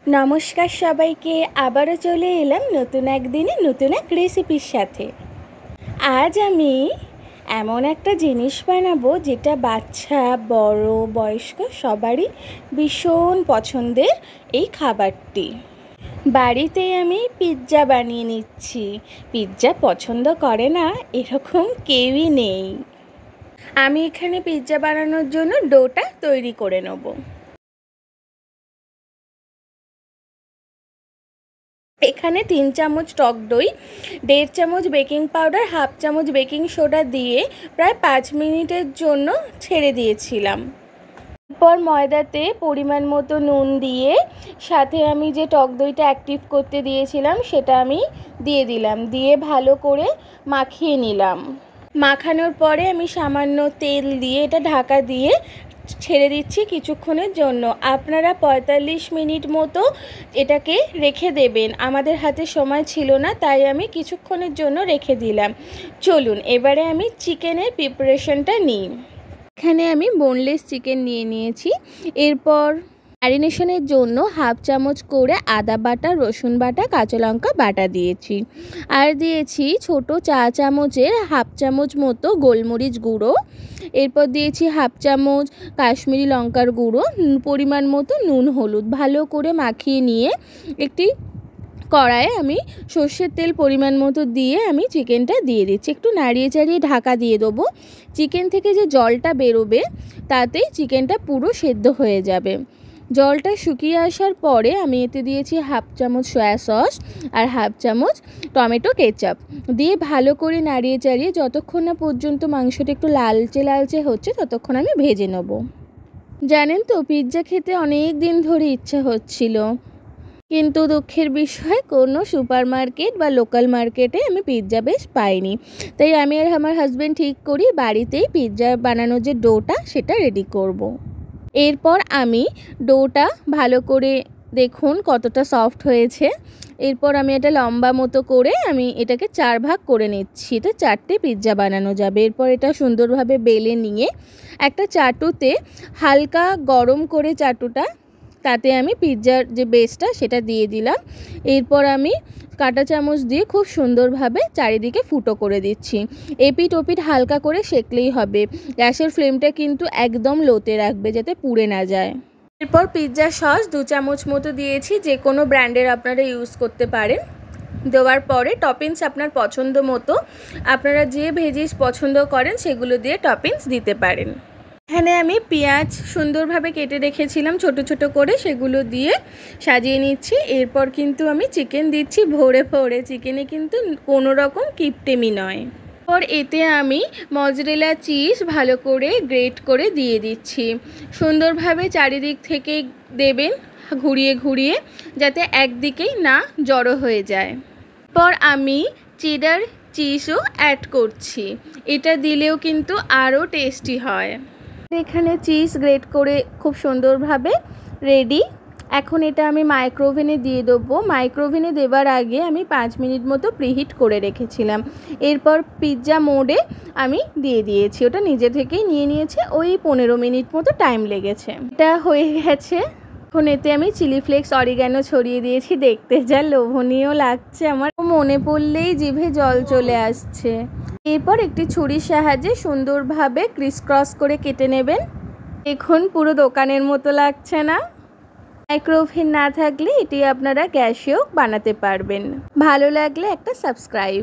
নমস্কার সবাইকে, আবারও চলে এলাম নতুন এক দিনে নতুন এক রেসিপির সাথে। আজ আমি এমন একটা জিনিস বানাবো যেটা বাচ্চা বড় বয়স্ক সবারই ভীষণ পছন্দের। এই খাবারটি বাড়িতেই আমি পিৎজা বানিয়ে নিচ্ছি। পিৎজা পছন্দ করে না এরকম কেউই নেই। আমি এখানে পিৎজা বানানোর জন্য ডোটা তৈরি করে নেব। এখানে 3 চামচ টক দই, 1.5 চামচ বেকিং পাউডার, হাফ চামচ বেকিং সোডা দিয়ে প্রায় 5 মিনিটের জন্য ছেড়ে দিয়েছিলাম। এরপর ময়দাতে পরিমাণ মতো নুন দিয়ে সাথে আমি যে টক দইটা অ্যাক্টিভ করতে দিয়েছিলাম সেটা আমি দিয়ে দিলাম, দিয়ে ভালো করে মাখিয়ে নিলাম। মাখানোর পরে আমি সামান্য তেল দিয়ে এটা ঢাকা দিয়ে ছেড়ে দিচ্ছি কিছুক্ষণের জন্য। আপনারা 45 মিনিট মতো এটাকে রেখে দেবেন। আমাদের হাতে সময় ছিল না, তাই আমি কিছুক্ষণের জন্য রেখে দিলাম। চলুন এবারে আমি চিকেনের প্রিপারেশনটা নিই। এখানে আমি বোনলেস চিকেন নিয়ে নিয়েছি। এরপর ম্যারিনেশনের জন্য হাফ চামচ করে আদা বাটা, রসুন বাটা, কাঁচা লঙ্কা বাটা দিয়েছি। আর দিয়েছি ছোট চা চামচের হাফ চামচ মতো গোলমরিচ গুঁড়ো। এরপর দিয়েছি হাফ চামচ কাশ্মীরি লঙ্কার গুঁড়ো, পরিমাণ মতো নুন, হলুদ। ভালো করে মাখিয়ে নিয়ে একটি কড়াইয়ে আমি সর্ষের তেল পরিমাণ মতো দিয়ে আমি চিকেনটা দিয়ে দিচ্ছি। একটু নাড়িয়ে চাড়িয়ে ঢাকা দিয়ে দেবো। চিকেন থেকে যে জলটা বেরোবে তাতেই চিকেনটা পুরো সেদ্ধ হয়ে যাবে। জলটা শুকিয়ে আসার পরে আমি এতে দিয়েছি হাফ চামচ সয়া সস আর হাফ চামচ টমেটো কেচাপ দিয়ে ভালো করে নাড়িয়ে চাড়িয়ে যতক্ষণ না পর্যন্ত মাংসটা একটু লালচে লালচে হচ্ছে ততক্ষণ আমি ভেজে নেব। জানেন তো, পিৎজা খেতে অনেক দিন ধরে ইচ্ছা হচ্ছিল, কিন্তু দুঃখের বিষয় কোনো সুপার মার্কেট বা লোকাল মার্কেটে আমি পিৎজা বেশ পাইনি। তাই আমি আর আমার হাজব্যান্ড ঠিক করি বাড়িতেই পিৎজা বানানোর যে ডোটা সেটা রেডি করব। এরপর আমি ডোটা ভালো করে দেখুন কতটা সফট হয়েছে। এরপর আমি এটা লম্বা মতো করে আমি এটাকে 4 ভাগ করে নিচ্ছি। তো 4টে পিৎজা বানানো যাবে। এরপর এটা সুন্দরভাবে বেলে নিয়ে একটা চাটুতে হালকা গরম করে চাটুটা তাতে আমি পিৎজার যে বেসটা সেটা দিয়ে দিলাম। এরপর আমি কাঁটা চামচ দিয়ে খুব সুন্দরভাবে চারিদিকে ফুটো করে দিচ্ছি। এপিট ওপিট হালকা করে সেঁকলেই হবে। গ্যাসের ফ্লেমটা কিন্তু একদম লোতে রাখবে যাতে পুড়ে না যায়। এরপর পিৎজা সস 2 চামচ মতো দিয়েছি, যে কোনো ব্র্যান্ডের আপনারা ইউজ করতে পারেন। দেওয়ার পরে টপিংস আপনার পছন্দ মতো, আপনারা যে ভেজিস পছন্দ করেন সেগুলো দিয়ে টপিংস দিতে পারেন। এখানে আমি পেঁয়াজ সুন্দরভাবে কেটে রেখেছিলাম ছোট ছোট করে, সেগুলো দিয়ে সাজিয়ে নিচ্ছি। এরপর কিন্তু আমি চিকেন দিচ্ছি ভরে ভরে। চিকেনে কিন্তু কোনো রকম কিপটেমি নয়। এরপর এতে আমি মজরেলা চিজ ভালো করে গ্রেট করে দিয়ে দিচ্ছি। সুন্দরভাবে চারিদিক থেকে দেবেন ঘুরিয়ে ঘুরিয়ে, যাতে একদিকেই না জড়ো হয়ে যায়। এরপর আমি চেডার চিজও অ্যাড করছি, এটা দিলেও কিন্তু আরও টেস্টি হয়। এখানে চিজ গ্রেট করে খুব সুন্দরভাবে রেডি। এখন এটা আমি মাইক্রোওভেনে দিয়ে দেবো। মাইক্রোওভেনে দেওয়ার আগে আমি 5 মিনিট মতো প্রিহিট করে রেখেছিলাম। এরপর পিৎজা মোডে আমি দিয়ে দিয়েছি, ওটা নিজে থেকেই নিয়ে নিয়েছে। ওই 15 মিনিট মতো টাইম লেগেছে। এটা হয়ে গেছে। এখন এতে আমি চিলি ফ্লেক্স অরিগ্যানো ছড়িয়ে দিয়েছি। দেখতে যা লোভনীয় লাগছে, আমার মনে পড়লেই জিভে জল চলে আসছে। এরপর একটি ছুরির সাহায্যে সুন্দরভাবে ক্রিস ক্রস করে কেটে নেবেন। এখন পুরো দোকানের মতো লাগছে না? মাইক্রোওভেন না থাকলে এটি আপনারা গ্যাসেও বানাতে পারবেন। ভালো লাগলে একটা সাবস্ক্রাইব।